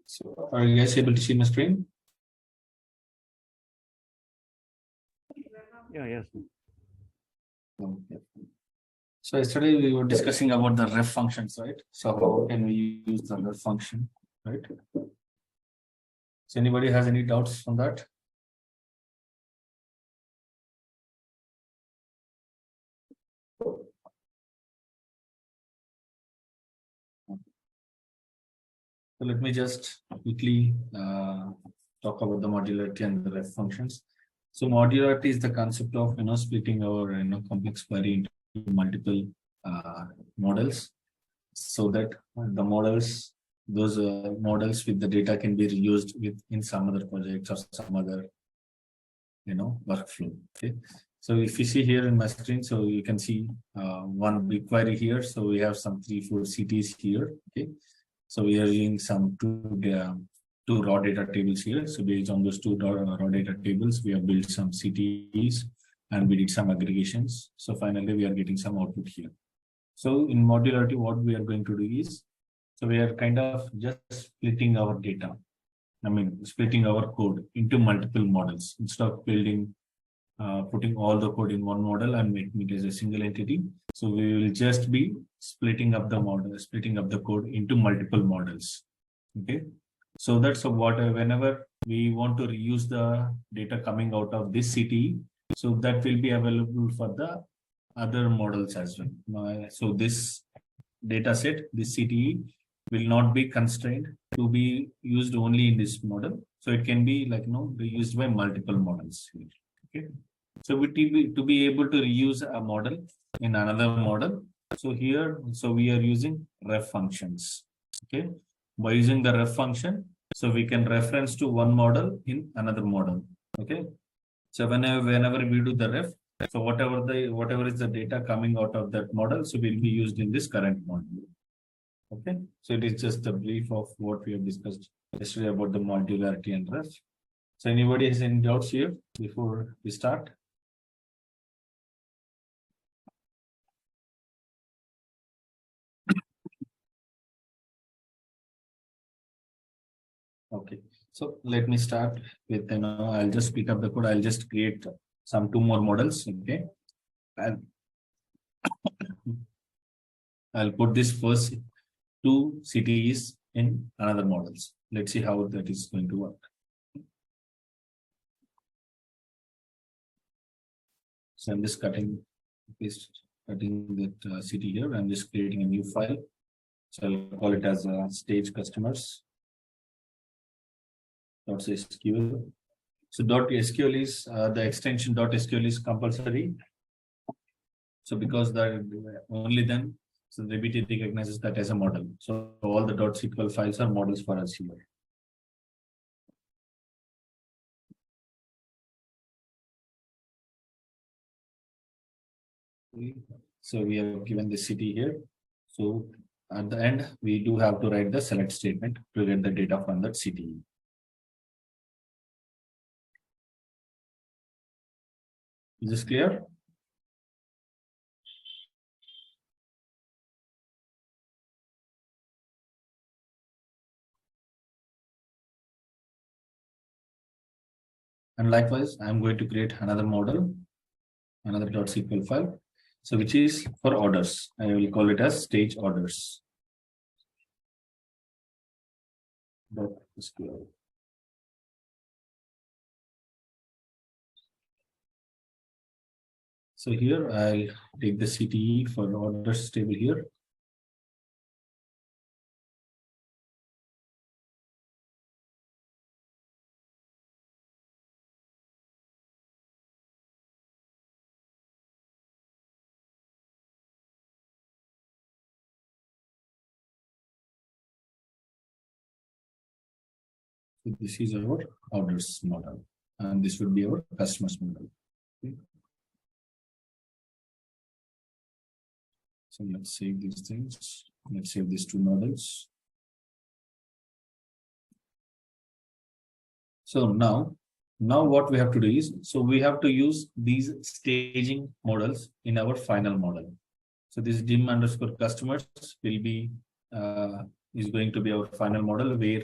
So are you guys able to see my screen? Yeah, yes. Okay. So yesterday we were discussing about the ref functions, right? So how can we use the ref function, right? So anybody has any doubts on that? So let me just quickly talk about the modularity and the ref functions. So modularity is the concept of splitting our complex query into multiple models, so that the models, those models with the data can be reused in some other projects or some other workflow. Okay, so if you see here in my screen, so you can see one big query here. So we have some 3-4 CTs here. Okay, so we are using some two raw data tables here. So based on those two raw data tables, we have built some CTs and we did some aggregations. So finally, we are getting some output here. So in modularity, what we are going to do is, so we are kind of just splitting our data. I mean, splitting our code into multiple models instead of building, putting all the code in one model and making it as a single entity. So we will just be splitting up the model, splitting up the code into multiple models. Okay. So that's what whenever we want to reuse the data coming out of this CTE, so that will be available for the other models as well. So this data set, this CTE will not be constrained to be used only in this model. So it can be be used by multiple models here. Okay. So to be able to reuse a model in another model. So here, so we are using ref functions. Okay. By using the ref function, so we can reference to one model in another model. Okay. So whenever we do the ref, so whatever is the data coming out of that model, so will be used in this current model. Okay. So it is just a brief of what we have discussed yesterday about the modularity and ref. So anybody has any doubts here before we start? Okay, so let me start with, I'll just pick up the code. I'll just create some 2 more models. Okay, and I'll put this first 2 CTEs in another models. Let's see how that is going to work. So I'm just cutting that CTE here. I'm just creating a new file. So I'll call it as stage customers. .sql. So .sql is the extension .sql is compulsory. So because that only then, so the DBT recognizes that as a model. So all the .sql files are models for us here. So we have given the city here. So at the end, we do have to write the select statement to get the data from that city. Is this clear? And likewise, I'm going to create another model, another .sql file. So which is for orders. I will call it as stage orders. .sql. So here I'll take the CTE for orders table here. So this is our orders model, and this would be our customers model. Okay. So let's save these things. Let's save these 2 models. So now what we have to do is, so we have to use these staging models in our final model. So this dim underscore customers will be is going to be our final model, where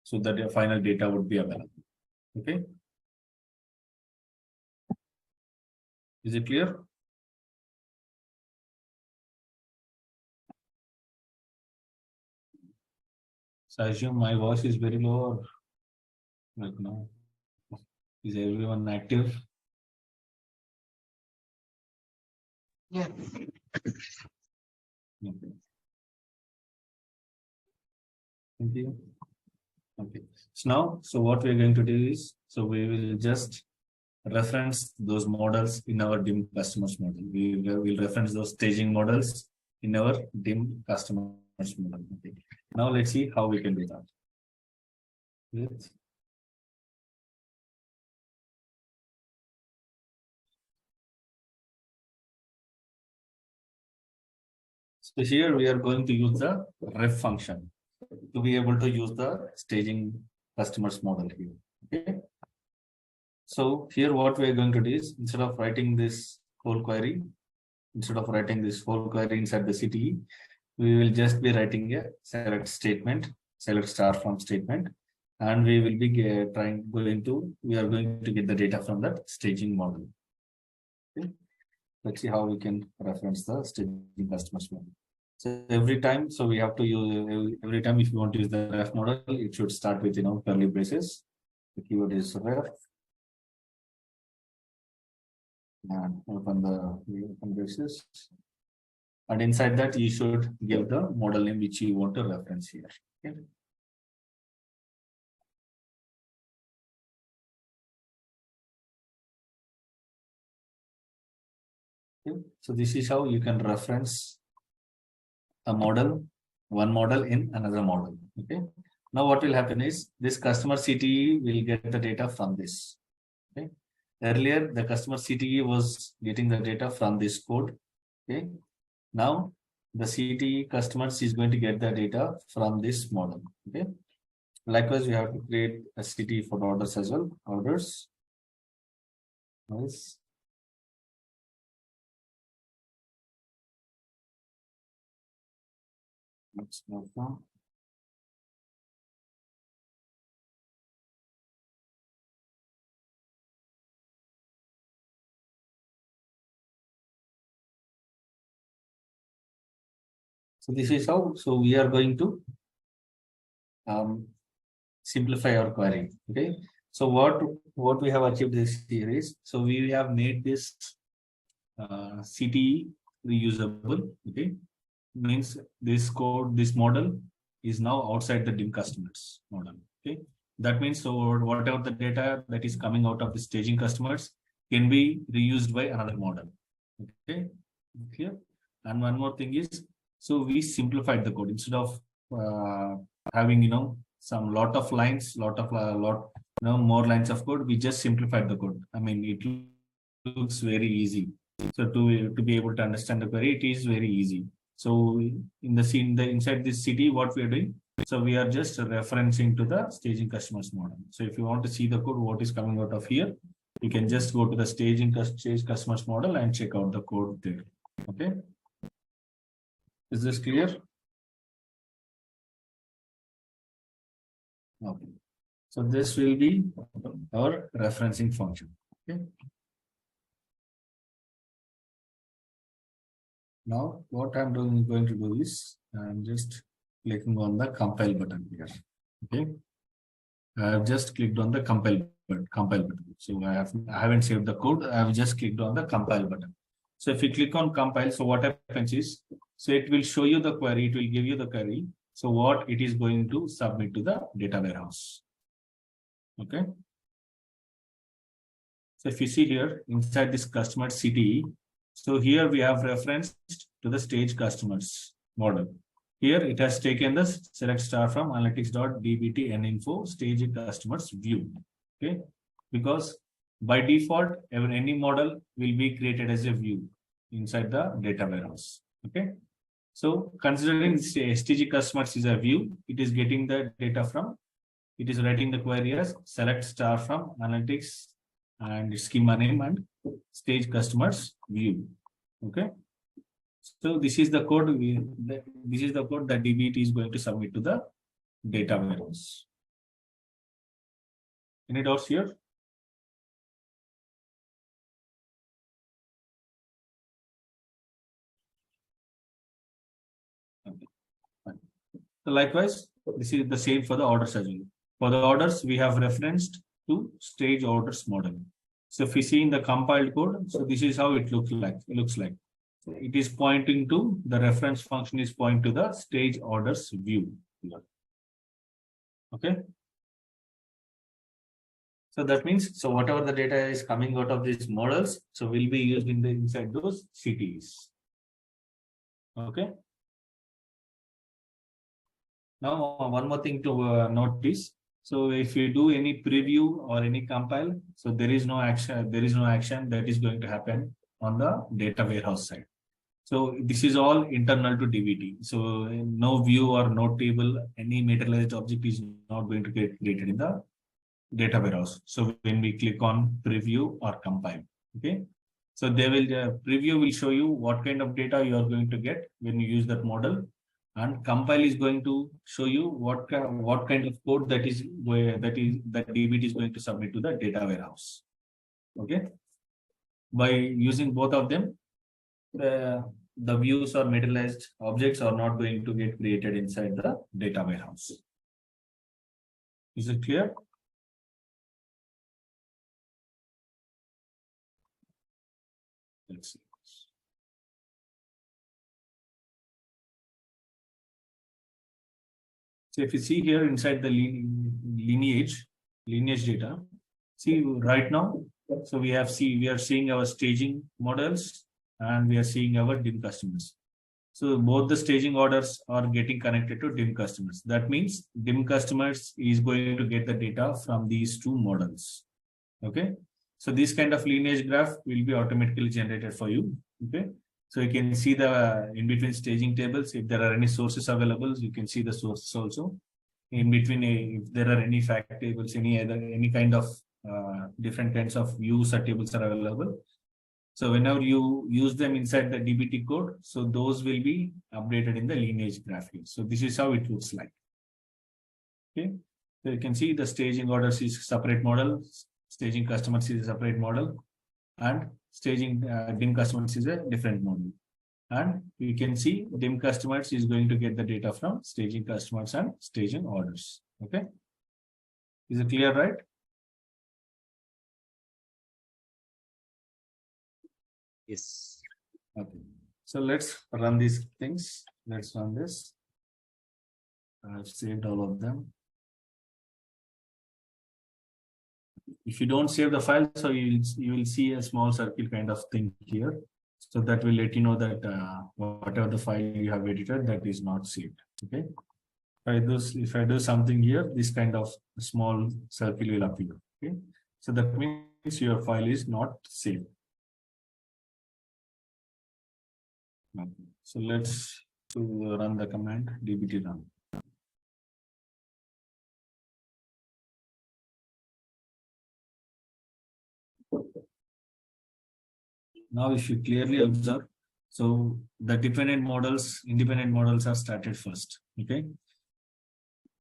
so that your final data would be available. Okay. Is it clear? So I assume my voice is very low or like now. Is everyone active? Yeah. Okay. Thank you. Okay. So now, so what we're going to do is, so we will just reference those models in our DIM customers model. We will reference those staging models in our DIM customers model. Okay. Now let's see how we can do that. Yes. So here we are going to use the ref function to be able to use the staging customers model here. Okay. So here what we are going to do is, instead of writing this whole query, inside the CTE, we will just be writing a select statement, select star from statement, and we will be we are going to get the data from that staging model. Okay. Let's see how we can reference the staging customers model. So every time, so we have to use every time if you want to use the ref model, it should start with curly braces. The keyword is ref. And open braces. And inside that, you should give the model name which you want to reference here. Okay. Okay. So this is how you can reference a model, one model in another model. Okay. Now what will happen is this customer CTE will get the data from this. Okay. Earlier, the customer CTE was getting the data from this code. Okay. Now the CTE customers is going to get the data from this model. Okay. Likewise, we have to create a CTE for orders as well. Orders. Nice. Let's move on. So this is how. So we are going to simplify our query. Okay. So what we have achieved this here is, so we have made this CTE reusable. Okay. Means this code, this model is now outside the DIM customers model. Okay. That means so whatever the data that is coming out of the staging customers can be reused by another model. Okay. Clear? And one more thing is, so we simplified the code instead of having some lot of lines, more lines of code. We just simplified the code. I mean, it looks very easy. So to be able to understand the query, it is very easy. So in the scene, inside this city, what we are doing, so we are just referencing to the staging customers model. So if you want to see the code, what is coming out of here, you can just go to the stage customers model and check out the code there. Okay. Is this clear? Okay. So this will be our referencing function. Okay. Now what I'm going to do is I'm just clicking on the compile button here. Okay. I have just clicked on the compile button. So I haven't saved the code. I have just clicked on the compile button. So if you click on compile, so what happens is, so it will show you the query. It will give you the query. So what it is going to submit to the data warehouse. Okay. So if you see here inside this customer CTE, so here we have referenced to the stage customers model. Here it has taken the select star from analytics.dbt info stage customers view. Okay. Because by default, any model will be created as a view inside the data warehouse. Okay. So considering STG customers is a view, it is getting the data from, it is writing the query as select star from analytics and schema name and stage customers view. Okay. So this is the code that DBT is going to submit to the data warehouse. Any doubts here? Okay. Fine. So likewise, this is the same for the orders as well. For the orders, we have referenced to stage orders model. So if we see in the compiled code, so this is how it looks like. It is pointing to the reference function is pointing to the stage orders view. Okay. So that means, so whatever the data is coming out of these models, so will be used in the inside those CTs. Okay. Now, one more thing to notice. So if you do any preview or any compile, so there is no action that is going to happen on the data warehouse side. So this is all internal to DBT. So no view or no table, any materialized object is not going to get created in the data warehouse. So when we click on preview or compile, okay. So they will preview will show you what kind of data you are going to get when you use that model, and compile is going to show you what kind of code that DBT is going to submit to the data warehouse. Okay. By using both of them, the views or materialized objects are not going to get created inside the data warehouse. Is it clear? Let's see. So if you see here inside the lineage data, see right now, so we are seeing our staging models and we are seeing our DIM customers. So both the staging orders are getting connected to DIM customers. That means DIM customers is going to get the data from these two models. Okay. So this kind of lineage graph will be automatically generated for you. Okay. So you can see the in between staging tables. If there are any sources available, you can see the sources also. In between, if there are any fact tables, any kind of different kinds of views or tables are available. So whenever you use them inside the DBT code, so those will be updated in the lineage graph here. So this is how it looks like. Okay. So you can see the staging orders is separate model, staging customers is a separate model, and staging DIM customers is a different model. And you can see DIM customers is going to get the data from staging customers and staging orders. Okay. Is it clear, right? Yes. Okay. So let's run these things. Let's run this. I've saved all of them. If you don't save the file, so you will see a small circle kind of thing here. So that will let you know that whatever the file you have edited, that is not saved. Okay. If I do something here, this kind of small circle will appear. Okay. So that means your file is not saved. Okay. So let's run the command dbt run. Now, if you clearly observe, so the independent models are started first. Okay.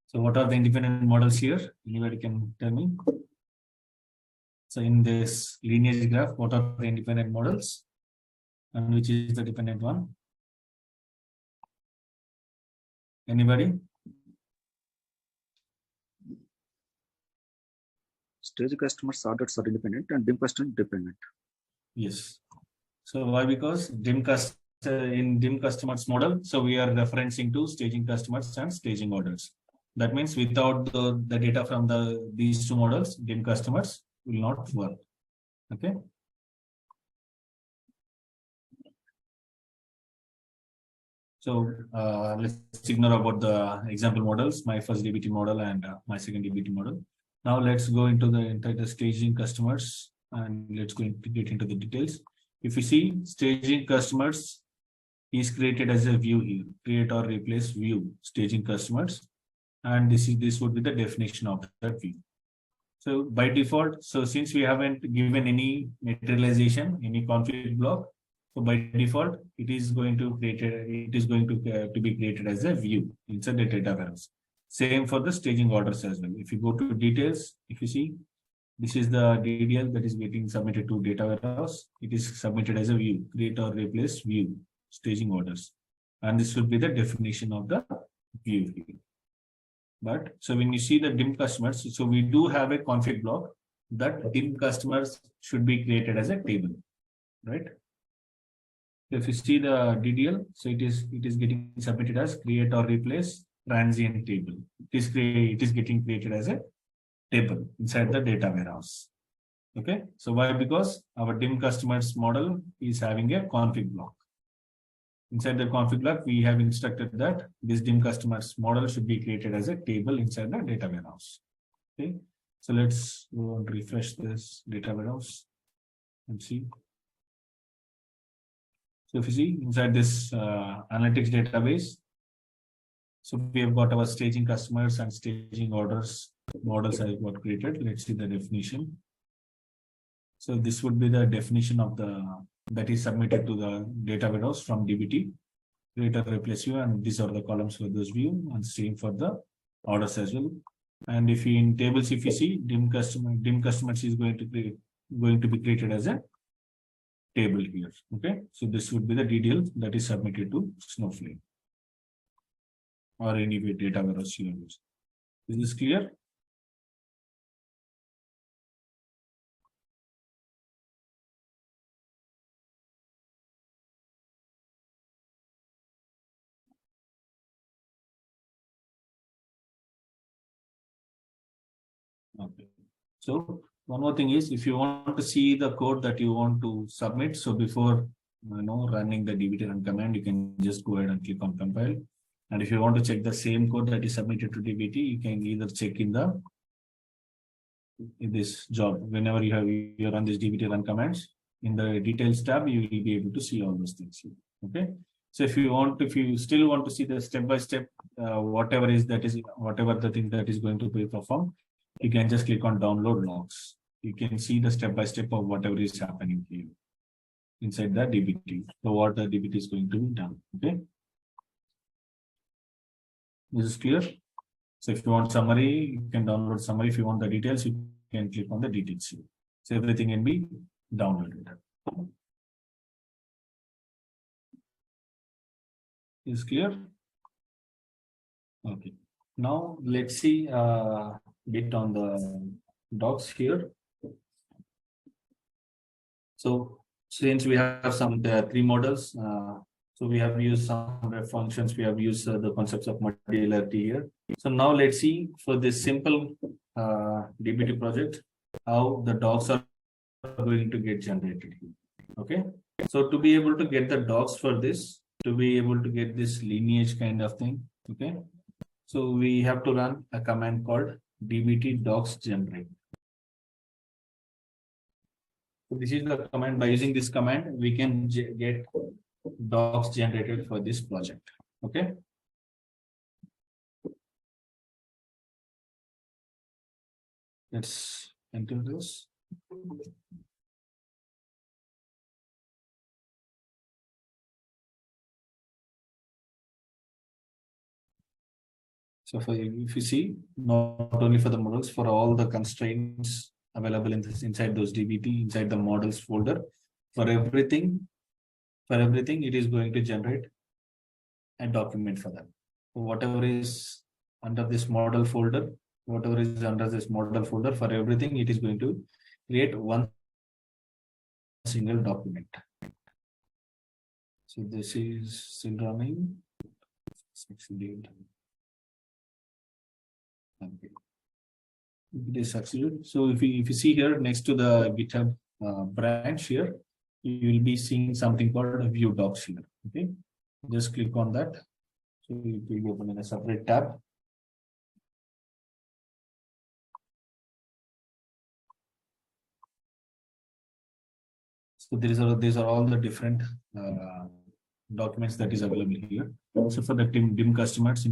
So what are the independent models here? Anybody can tell me? So in this lineage graph, what are the independent models? And which is the dependent one? Anybody? Stage customers orders are independent and DIM customer dependent. Yes. So why? Because in DIM customers model, so we are referencing to staging customers and staging orders. That means without the data from these two models, DIM customers will not work. Okay. So let's ignore about the example models, my first DBT model and my second DBT model. Now let's go into the staging customers and let's go get into the details. If you see staging customers is created as a view here, create or replace view staging customers. And this would be the definition of that view. So by default, so since we haven't given any materialization, any config block, so by default, it is going to be created as a view inside the data warehouse. Same for the staging orders as well. If you go to details, if you see, This is the DDL that is getting submitted to data warehouse. It is submitted as a view, create or replace view, staging orders. And this will be the definition of the view here. But so when you see the dim customers, so we do have a config block that dim customers should be created as a table, right? If you see the DDL, so it is getting submitted as create or replace transient table. It is getting created as a table inside the data warehouse. Okay, so why? Because our dim customers model is having a config block. Inside the config block, we have instructed that this dim customers model should be created as a table inside the data warehouse. Okay, so let's go and refresh this data warehouse and see. So if you see inside this analytics database, so we have got our staging customers and staging orders models have got created. Let's see the definition. So this would be the definition of the that is submitted to the data warehouse from DBT, create or replace view, and these are the columns for those view, and same for the orders as well. And if you in tables, if you see dim customers is going to be created as a table here. Okay, so this would be the DDL that is submitted to Snowflake or any data warehouse you use. Is this clear? Okay. So one more thing is, if you want to see the code that you want to submit, so before running the DBT run command, you can just go ahead and click on compile. And if you want to check the same code that is submitted to DBT, you can either check in this job. Whenever you run this DBT run commands, in the details tab, you will be able to see all those things here. Okay. So if you still want to see the step by step, whatever the thing that is going to be performed, you can just click on download logs. You can see the step by step of whatever is happening here inside the DBT. So what the DBT is going to be done. Okay. This is clear. So if you want summary, you can download summary. If you want the details, you can click on the details here. So everything can be downloaded. Is clear? Okay. Now let's see bit on the docs here. So since we have the three models, so we have used some web functions, we have used the concepts of modularity here. So now let's see for this simple DBT project, how the docs are going to get generated here. Okay. So to be able to get the docs for this, to be able to get this lineage kind of thing, okay. So we have to run a command called dbt docs generate. So this is the command. By using this command, we can get docs generated for this project. Okay. Let's enter this. So if you see, not only for the models, for all the constraints available in this inside those DBT, inside the models folder, for everything, it is going to generate a document for them. So whatever is under this model folder, for everything, it is going to create one single document. So this is still running. Succeeded. Okay. It is succeeded. So if you see here next to the GitHub branch here, you will be seeing something called view docs here. Okay, just click on that. So it will be open in a separate tab. So these are all the different documents that is available here. So for the dim customers,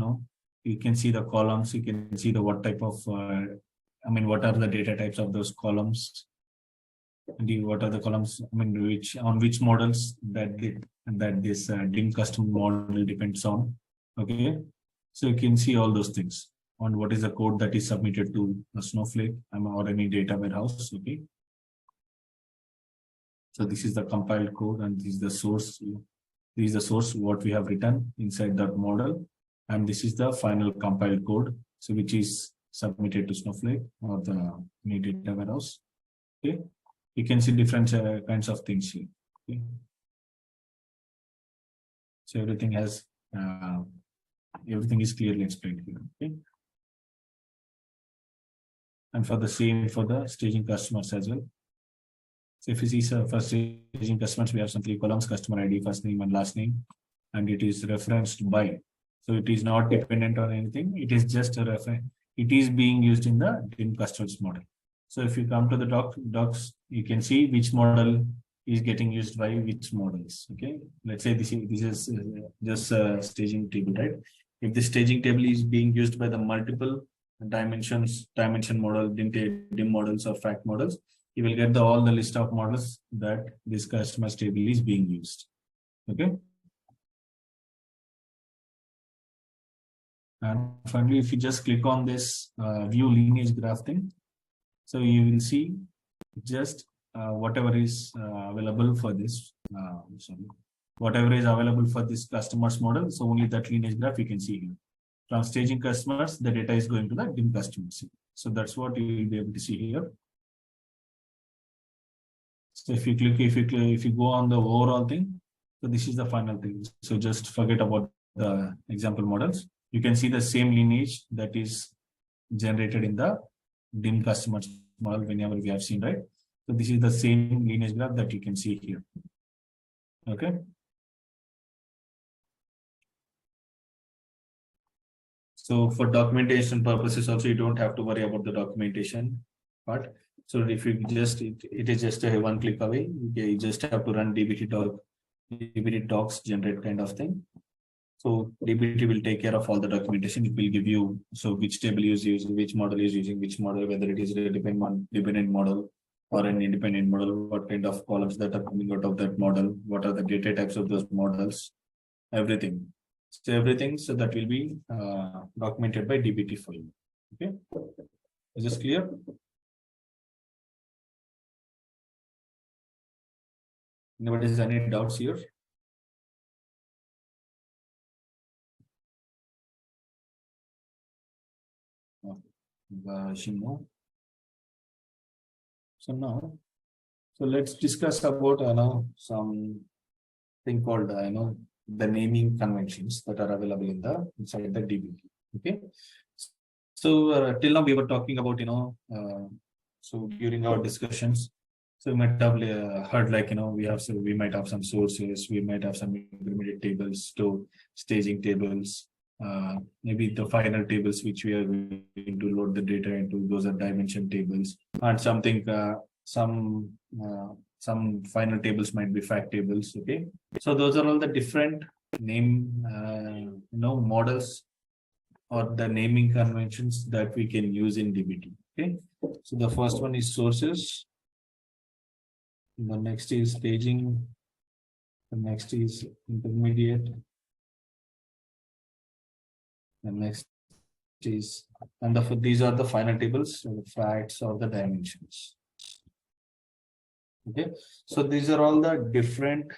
you can see the columns, you can see the what type of what are the data types of those columns, and what are the columns, which models that this dim custom model depends on. Okay, so you can see all those things. on what is the code that is submitted to a Snowflake or any data warehouse. Okay. So this is the compiled code and this is the source. This is the source what we have written inside that model. And this is the final compiled code. So which is submitted to Snowflake or the any data warehouse. Okay. You can see different kinds of things here. Okay. So everything has everything is clearly explained here. Okay. And for the same for the staging customers as well. So if you see for staging customers, we have some 3 columns: customer ID, first name and last name, and it is referenced by. So it is not dependent on anything. It is just a reference. It is being used in the DIM customers model. So if you come to the docs, you can see which model is getting used by which models. Okay, let's say this is just a staging table, right? If the staging table is being used by the multiple dimension model, DIM models or fact models, you will get all the list of models that this customers table is being used. Okay. And finally, if you just click on this view lineage graph thing, so you will see just whatever is available for this. Whatever is available for this customers model. So only that lineage graph you can see here. From staging customers, the data is going to the DIM customers. So that's what you will be able to see here. So if you go on the overall thing, so this is the final thing. So just forget about the example models. You can see the same lineage that is generated in the DIM customers model whenever we have seen, right? So this is the same lineage graph that you can see here. Okay. So for documentation purposes also, you don't have to worry about the documentation part. So if you just, it is just a one click away. You just have to run DBT docs generate kind of thing. So DBT will take care of all the documentation. It will give you, so which table is using, which model is using, which model, whether it is a dependent model or an independent model, what kind of columns that are coming out of that model, what are the data types of those models, everything. So everything, so that will be documented by DBT for you. Okay, is this clear? Nobody has any doubts here? So now, so let's discuss about something called the naming conventions that are available in the inside the DBT. Okay, so till now we were talking about so during our discussions, so you might have heard we might have some sources, we might have some intermediate tables to staging tables. Maybe the final tables which we are going to load the data into, those are dimension tables, and some final tables might be fact tables. Okay, so those are all the different name models or the naming conventions that we can use in DBT. Okay, so the first one is sources, the next is staging, the next is intermediate, the next is, and these are the final tables, the facts or the dimensions. Okay, so these are all the different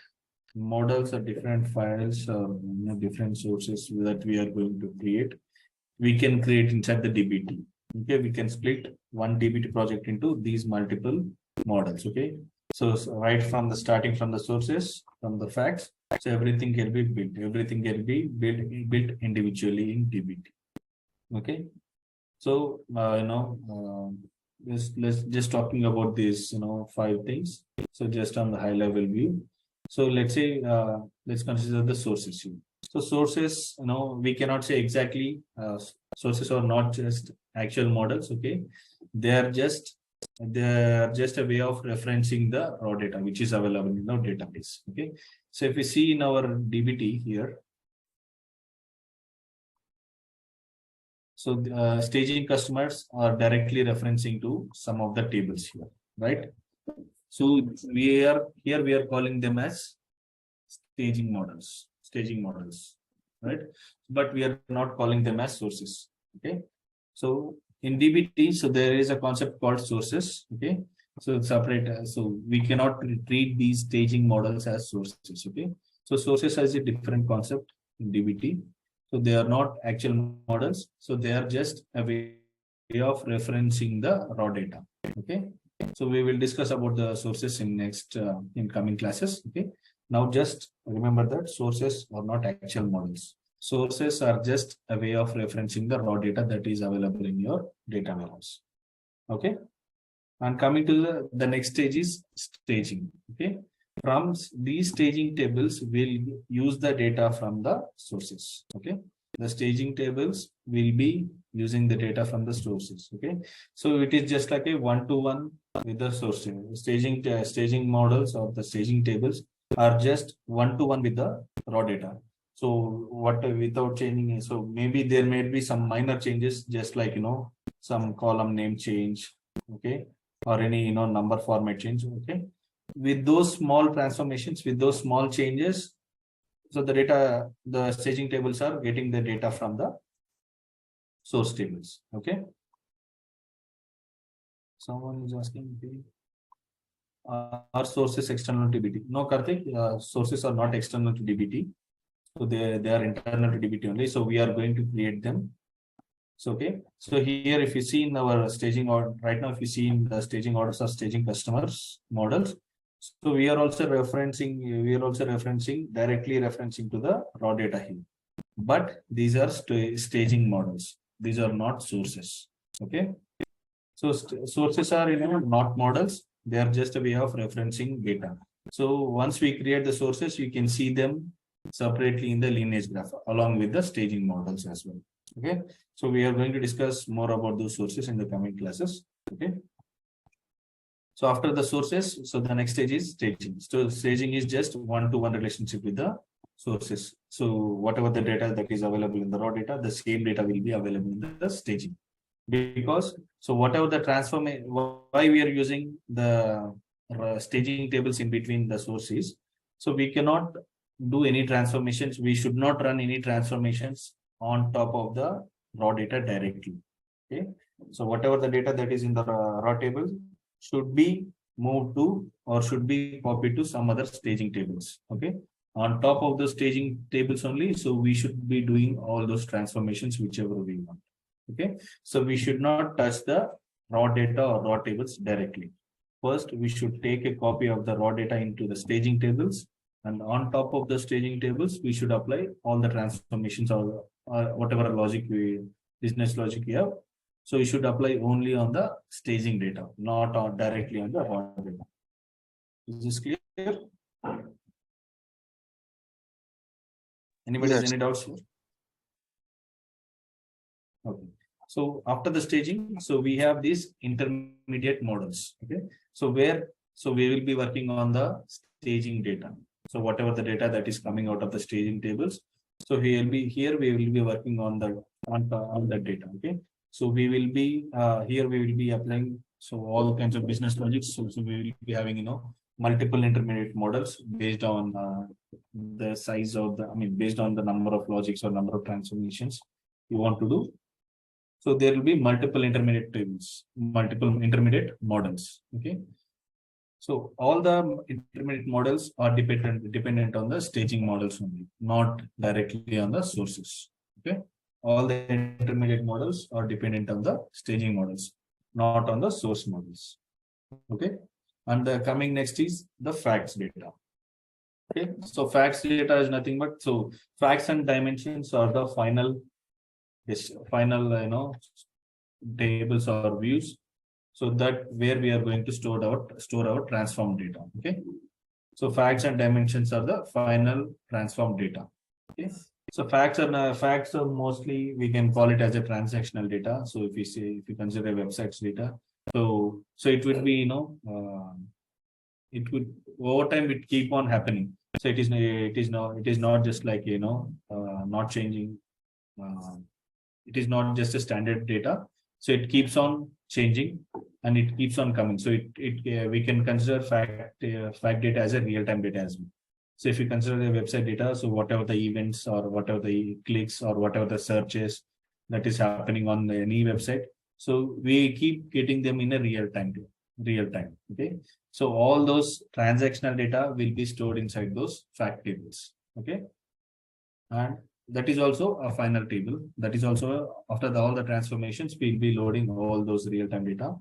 models or different files or different sources that we are going to create. We can create inside the DBT. Okay, we can split one DBT project into these multiple models. Okay, so right from the starting from the sources, from the facts, so everything can be built. Everything can be built individually in DBT. Okay, so let's just talking about these 5 things. So just on the high level view. So let's say let's consider the sources here. So sources, we cannot say exactly sources are not just actual models. Okay, they are just a way of referencing the raw data which is available in our database. Okay, so if we see in our DBT here, so staging customers are directly referencing to some of the tables here, right? So we are calling them as staging models, right? But we are not calling them as sources. Okay, So in DBT, so there is a concept called sources. Okay. So separate. So we cannot treat these staging models as sources. Okay. So sources has a different concept in DBT. So they are not actual models. So they are just a way of referencing the raw data. Okay. So we will discuss about the sources in next in coming classes. Okay. Now just remember that sources are not actual models. Sources are just a way of referencing the raw data that is available in your data warehouse. Okay. And coming to the next stage is staging. Okay. From these staging tables, we'll use the data from the sources. Okay. The staging tables will be using the data from the sources. Okay. So it is just like a one-to-one with the sources. Staging models or the staging tables are just one-to-one with the raw data. So what without changing, so maybe there may be some minor changes, just like some column name change, okay, or any number format change, okay. With those small transformations, with those small changes, so the staging tables are getting the data from the source tables, okay. Someone is asking, are sources external to DBT? No, Karthik, sources are not external to DBT. So they are internal to DBT only. So we are going to create them. So okay. So here, if you see in our staging order right now, if you see in the staging orders or staging customers models, so we are also referencing directly referencing to the raw data here. But these are staging models. These are not sources. Okay. So sources are not models. They are just a way of referencing data. So once we create the sources, you can see them separately in the lineage graph along with the staging models as well. Okay. So we are going to discuss more about those sources in the coming classes. Okay. So after the sources, so the next stage is staging. So staging is just one-to-one relationship with the sources. So whatever the data that is available in the raw data, the same data will be available in the staging. Because so whatever the transformation, why we are using the staging tables in between the sources, so we cannot do any transformations. We should not run any transformations on top of the raw data directly. Okay. So whatever the data that is in the raw table should be moved to or should be copied to some other staging tables. Okay. On top of the staging tables only, so we should be doing all those transformations whichever we want. Okay. So we should not touch the raw data or raw tables directly. First, we should take a copy of the raw data into the staging tables. And on top of the staging tables, we should apply all the transformations or whatever business logic we have. So you should apply only on the staging data, not directly on the raw data. Is this clear? Anybody has any doubts here? Okay. So after the staging, so we have these intermediate models. Okay. So we will be working on the staging data. So whatever the data that is coming out of the staging tables. So we will be working on the data. Okay. So we will be here we will be applying all kinds of business logics. So we will be having multiple intermediate models based on the size of based on the number of logics or number of transformations you want to do. So there will be multiple intermediate tables, multiple intermediate models. Okay. So all the intermediate models are dependent on the staging models only, not directly on the sources. Okay. All the intermediate models are dependent on the staging models, not on the source models. Okay. And the coming next is the facts data. Okay. So facts data is nothing but facts and dimensions are the final tables or views, so that where we are going to store our transform data. Okay. So facts and dimensions are the final transform data. Okay. So facts are mostly, we can call it as a transactional data. So if you consider a website's data, so it would be it would over time it keep on happening. So it is not just like not changing. It is not just a standard data. So it keeps on changing and it keeps on coming. So we can consider fact data as a real-time data as well. So if you consider the website data, so whatever the events or whatever the clicks or whatever the searches that is happening on any website. So we keep getting them in a real time. Okay. So all those transactional data will be stored inside those fact tables. Okay. And that is also a final table. That is also after all the transformations, we'll be loading all those real-time data,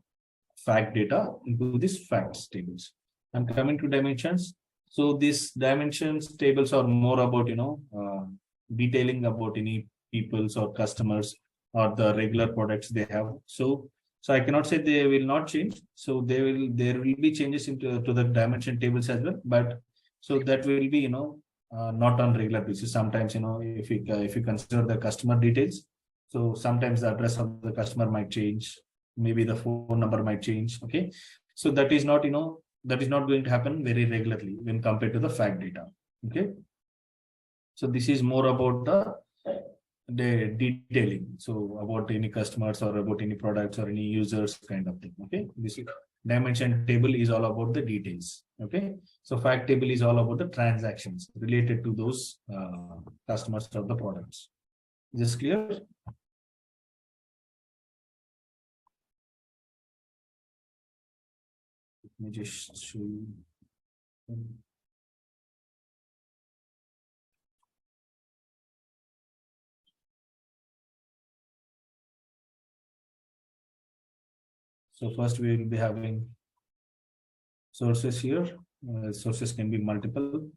fact data into these facts tables. And coming to dimensions. So these dimensions tables are more about, detailing about any peoples or customers or the regular products they have. So I cannot say they will not change. So there will be changes to the dimension tables as well. But so that will be, not on regular basis. Sometimes, if you consider the customer details, so sometimes the address of the customer might change, maybe the phone number might change. Okay, so that is not, that is not going to happen very regularly when compared to the fact data. Okay, so this is more about the detailing, so about any customers or about any products or any users kind of thing. Okay, this is dimension table is all about the details. Okay, so fact table is all about the transactions related to those customers of the products. Is this clear? Let me just show you. So first we will be having sources here. Sources can be multiple.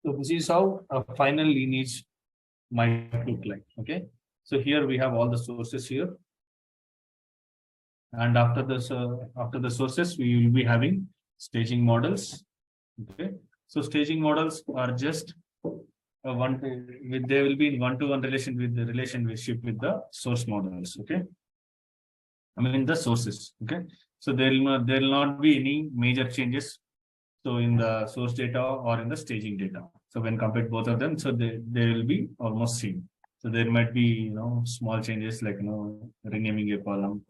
So this is how a final lineage might look like. Okay, so here we have all the sources here, and after this, after the sources, we will be having staging models. Okay, so staging models are just they will be in one-to-one relation with the relationship with the source models. Okay, I mean the sources. Okay, so there will not be any major changes So in the source data or in the staging data. So when compared both of them, so they will be almost same. So there might be, small changes like, renaming a column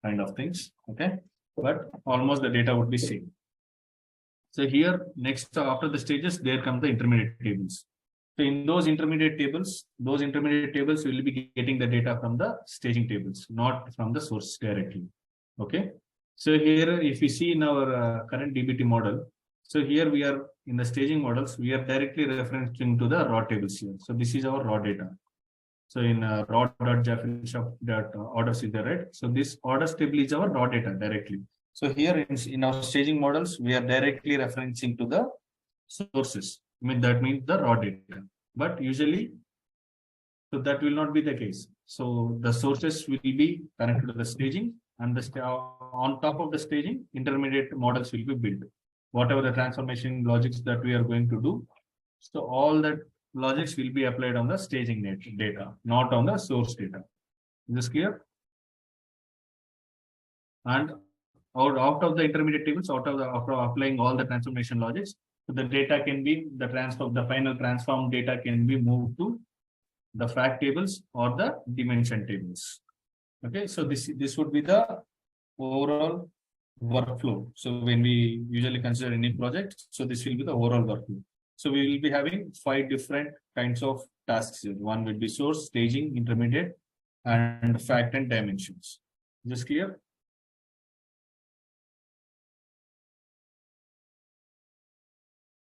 kind of things. Okay. But almost the data would be same. So here next after the stages, there come the intermediate tables. So in those intermediate tables will be getting the data from the staging tables, not from the source directly. Okay. So here, if you see in our current DBT model, so here we are in the staging models, we are directly referencing to the raw tables here. So this is our raw data. So in raw.jfreshop.orders is there, right? So this orders table is our raw data directly. So here in our staging models, we are directly referencing to the sources. That means the raw data. But usually, so that will not be the case. So the sources will be connected to the staging, and on top of the staging, intermediate models will be built. Whatever the transformation logics that we are going to do, so all that logics will be applied on the staging data, not on the source data. Is this clear? And out of the intermediate tables, after applying all the transformation logics, so the data can be the final transform data can be moved to the fact tables or the dimension tables. Okay, so this would be the overall workflow. So when we usually consider any project, so this will be the overall workflow. So we will be having 5 different kinds of tasks here. One will be source, staging, intermediate, and fact and dimensions. Is this clear?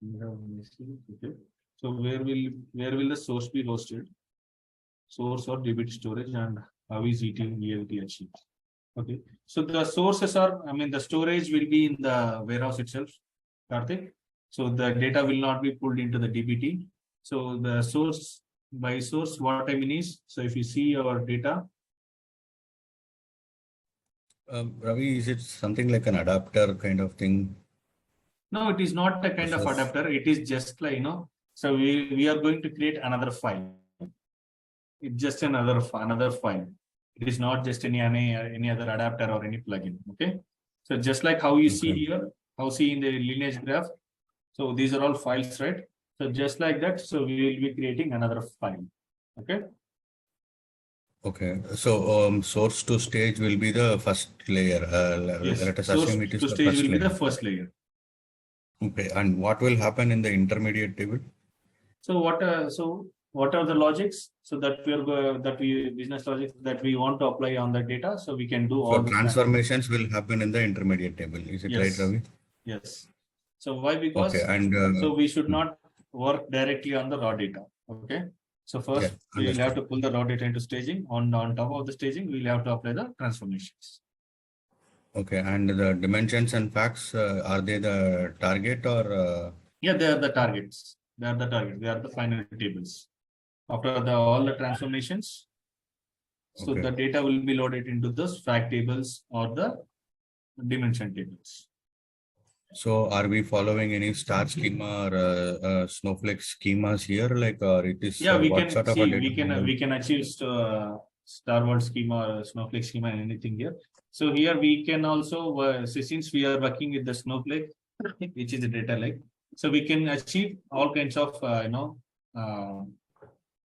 Okay. So where will the source be hosted? Source or DBT storage, and how is ELT achieved? Okay. So the sources are, the storage will be in the warehouse itself, Karthik. So the data will not be pulled into the DBT. So the source, by source, what I mean is, so if you see our data. Ravi, is it something like an adapter kind of thing? No, it is not a kind of adapter. It is just like, so we are going to create another file. It's just another file. It is not just any other adapter or any plugin. Okay. So just like how you see here, in the lineage graph. So these are all files, right? So just like that, so we will be creating another file. Okay. Okay. So source to stage will be the first layer. Yes. Let us source assume it is to the stage first will layer. be the first layer. Okay. And what will happen in the intermediate table? So what are the logics? So that business logics that we want to apply on the data, so we can do all the transformations will happen in the intermediate table. Is it right, Ravi? Yes. So why? Because so we should not work directly on the raw data. Okay. So first we will have to pull the raw data into staging. On top of the staging, we will have to apply the transformations. Okay. And the dimensions and facts, are they the target or? Yeah, they are the targets. They are the final tables. After all the transformations, so the data will be loaded into those fact tables or the dimension tables. So are we following any star schema or snowflake schemas here? Like, or it is we what can sort of see, a data we can achieve star world schema or snowflake schema and anything here. So here we can also since we are working with the snowflake, which is the data lake, so we can achieve all kinds of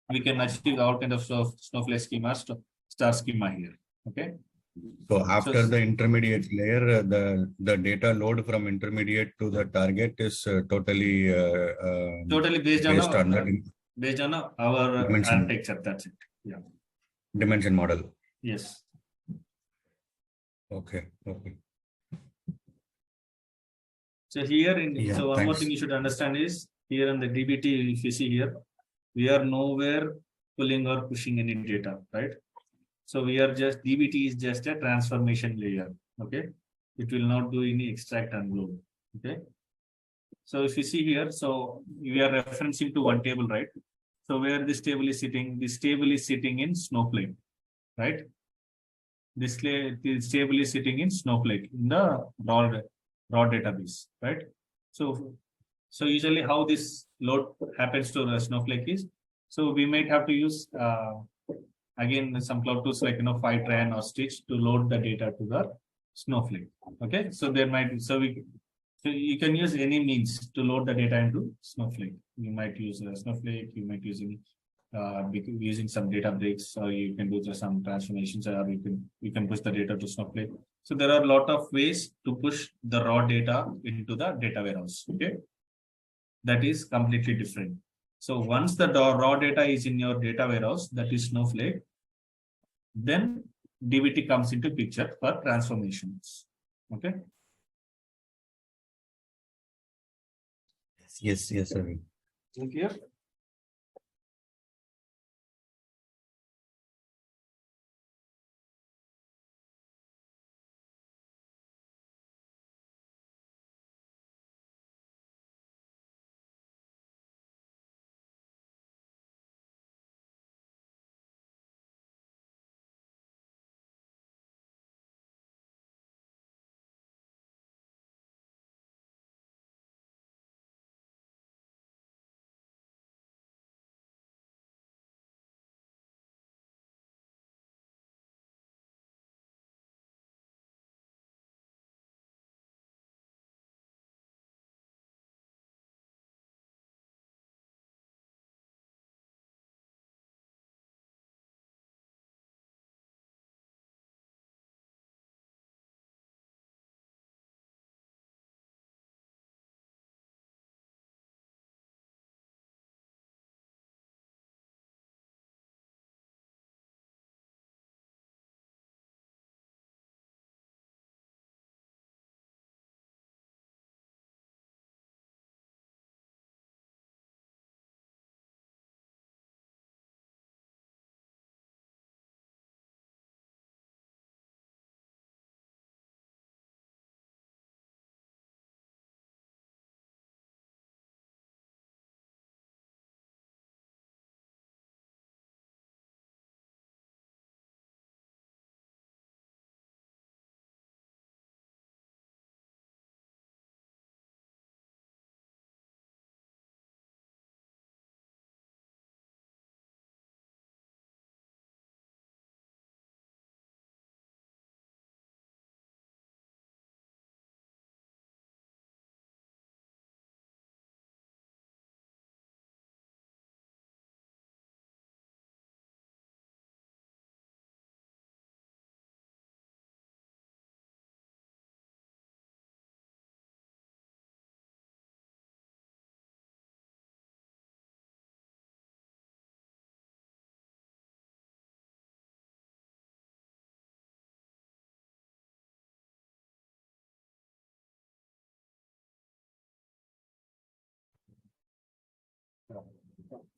we can achieve all kinds of snowflake schemas, star schema here. Okay. So after the intermediate layer, the data load from intermediate to the target is totally based on our architecture. That's it. Yeah. Dimension model. Yes. Okay. So here, so one more thing you should understand is here in the DBT, if you see here, we are nowhere pulling or pushing any data, right? So we are just, DBT is just a transformation layer. Okay. It will not do any extract and load. Okay. So if you see here, so we are referencing to one table, right? So where this table is sitting in Snowflake, right? This table is sitting in Snowflake in the raw database, right? So usually how this load happens to the Snowflake is, so we might have to use again some cloud tools like Fivetran or Stitch to load the data to the Snowflake. Okay, so there might be, so So you can use any means to load the data into Snowflake. You might use a Snowflake, you might using some data breaks, or you can do some transformations, or you can push the data to Snowflake. So there are a lot of ways to push the raw data into the data warehouse. Okay, that is completely different. So once the raw data is in your data warehouse, that is Snowflake, then DBT comes into picture for transformations. Okay. Yes, sir. Thank you.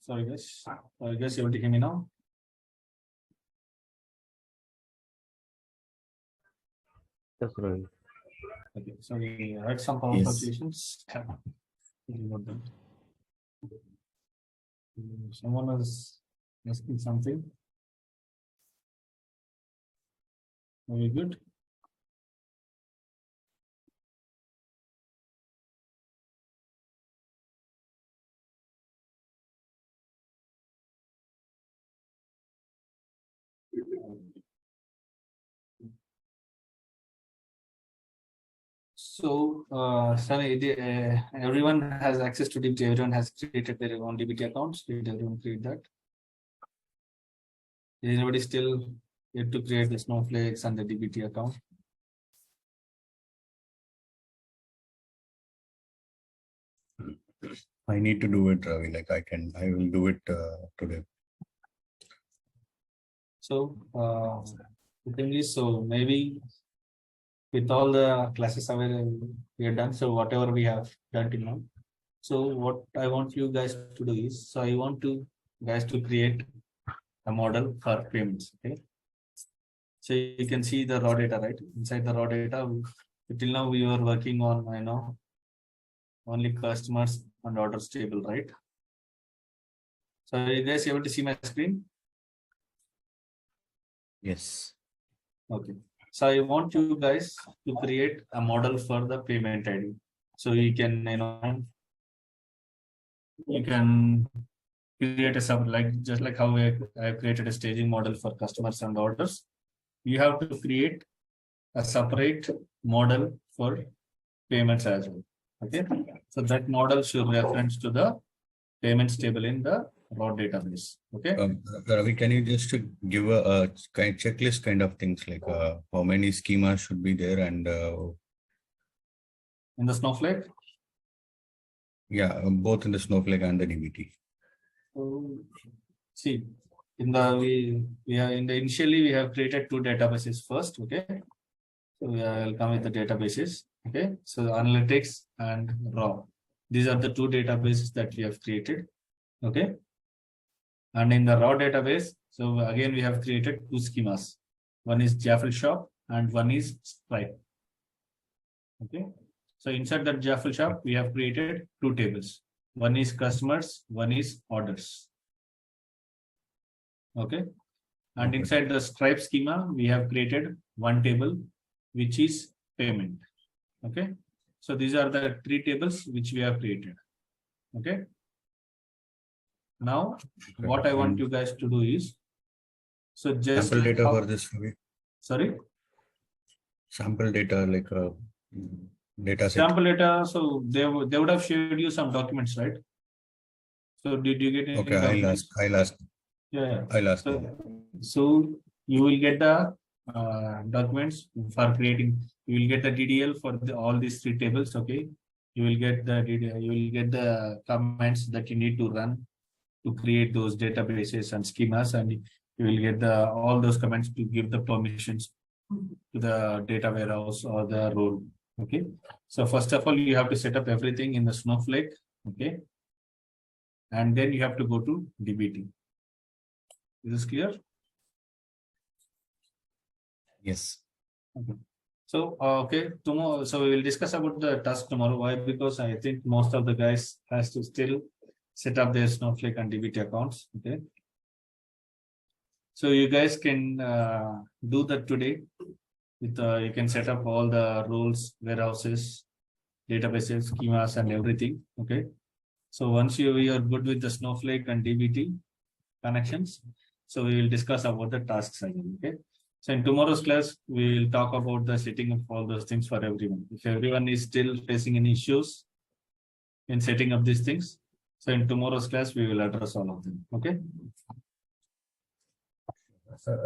Sorry guys. I guess you want to hear me now? Yes, Ravi. Okay, so we had some power Yes. fluctuations. Someone was asking something. Very good. So, everyone has access to DBT. Everyone has created their own DBT accounts. Did everyone create that? Is anybody still yet to create the Snowflakes and the DBT account? I need to do it, Ravi. I will do it today. So, the thing is, so maybe with all the classes we have done, so whatever we have done till now. So what I want you guys to do is, so I want you guys to create a model for payments. Okay. So you can see the raw data, right? Inside the raw data, till now we were working on, only customers and orders table, right? So are you guys able to see my screen? Yes. Okay. So I want you guys to create a model for the payment ID. So you can, you can create a just like how I created a staging model for customers and orders. You have to create a separate model for payments as well. Okay, so that model should reference to the payments table in the raw database. Okay. Ravi, can you just give a kind checklist kind of things like how many schemas should be there and In the Snowflake. yeah, both in the Snowflake and the DBT. So, see, in the initially we have created two databases first. Okay, so I'll come with the databases. Okay, so analytics and raw. These are the two databases that we have created. Okay, and in the raw database, so again we have created two schemas. One is Jaffle Shop and one is Stripe. Okay, so inside that Jaffle Shop we have created two tables. One is customers, one is orders. Okay, and inside the Stripe schema we have created one table which is payment. Okay, so these are the three tables which we have created. Okay, now what I want you guys to do is, so just sample data for this. Sorry, sample data like a data set. Sample data. So they would have shared you some documents, right? So did you get any? Okay, I'll ask. Yeah. I'll ask. So you will get the documents for creating. You will get the DDL for all these three tables. Okay. You will get the DDL, you will get the comments that you need to run to create those databases and schemas, and you will get all those comments to give the permissions to the data warehouse or the role. Okay. So first of all, you have to set up everything in the Snowflake. Okay. And then you have to go to DBT. Is this clear? Yes. Okay. So, okay, tomorrow, so we will discuss about the task tomorrow. Why? Because I think most of the guys has to still set up their Snowflake and DBT accounts. Okay. So you guys can do that today. With you can set up all the roles, warehouses, databases, schemas, and everything. Okay. So once you are good with the Snowflake and DBT connections, so we will discuss about the tasks again. Okay. So in tomorrow's class, we will talk about the setting of all those things for everyone. If everyone is still facing any issues in setting up these things, so in tomorrow's class, we will address all of them. Okay.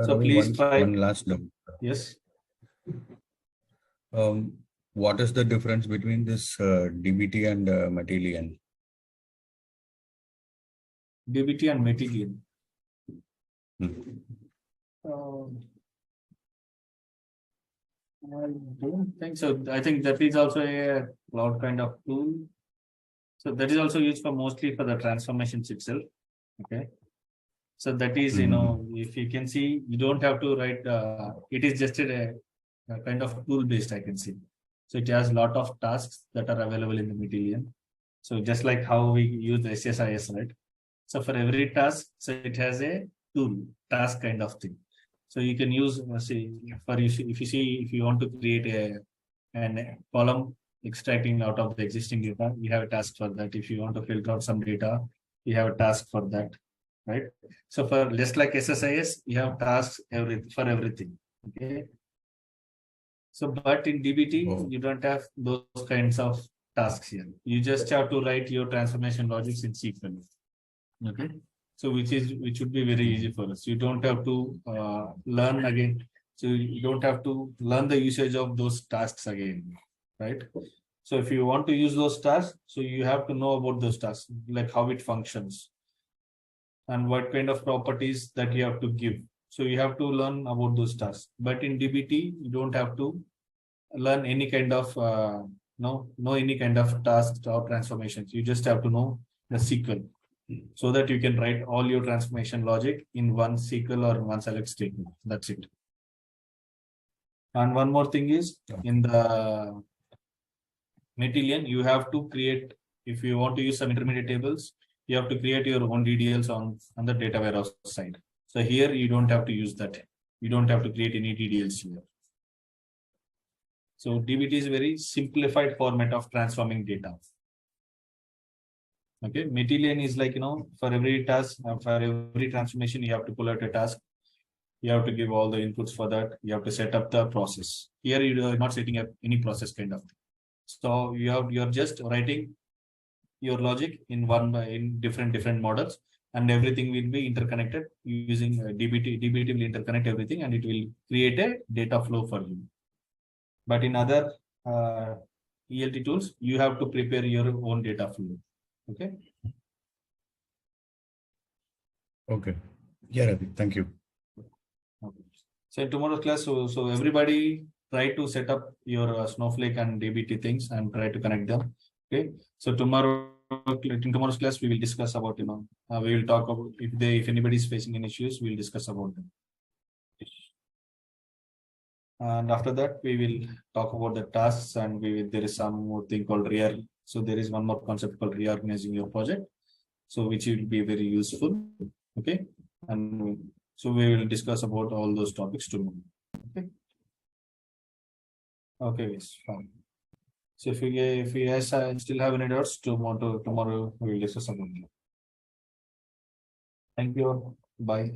So please try. One last doubt. Yes. What is the difference between this DBT and Matillion? DBT and Matillion. I don't think so. I think that is also a cloud kind of tool. So that is also used for mostly for the transformations itself. Okay. So that is, you know, if you can see, you don't have to write, it is just a kind of tool based, I can see. So it has a lot of tasks that are available in the Matillion. So just like how we use the SSIS, right? So for every task, so it has a tool, task kind of thing. So you can use, say, if you want to create an column extracting out of the existing data, you have a task for that. If you want to filter out some data, you have a task for that, right? So for just like SSIS, you have tasks for everything. Okay. So, but in DBT, you don't have those kinds of tasks here. You just have to write your transformation logics in SQL. Okay. So which would be very easy for us. You don't have to learn again. So you don't have to learn the usage of those tasks again, right? So if you want to use those tasks, so you have to know about those tasks, like how it functions and what kind of properties that you have to give. So you have to learn about those tasks. But in DBT, you don't have to learn any kind of know any kind of tasks or transformations. You just have to know the SQL, so that you can write all your transformation logic in one SQL or one select statement. That's it. And one more thing is, in the Matillion, you have to create, if you want to use some intermediate tables, you have to create your own DDLs on the data warehouse side. So here you don't have to use that. You don't have to create any DDLs here. So DBT is a very simplified format of transforming data. Okay, Matillion is like, you know, for every task, for every transformation, you have to pull out a task. You have to give all the inputs for that. You have to set up the process. Here you are not setting up any process kind of thing. So you're just writing your logic in different models, and everything will be interconnected using DBT. DBT will interconnect everything, and it will create a data flow for you. But in other ELT tools, you have to prepare your own data flow. Okay. Okay. Yeah, Ravi, thank you. Okay. So in tomorrow's class, so everybody try to set up your Snowflake and DBT things and try to connect them. Okay. So in tomorrow's class, we will discuss about, we will talk about if anybody is facing any issues, we'll discuss about them. And after that, we will talk about the tasks, and there is some more thing called So there is one more concept called reorganizing your project. So which will be very useful. Okay. And so we will discuss about all those topics tomorrow. Okay. Okay, yes, fine. So if we guys still have any doubts, tomorrow we will discuss about it. Thank you all. Bye.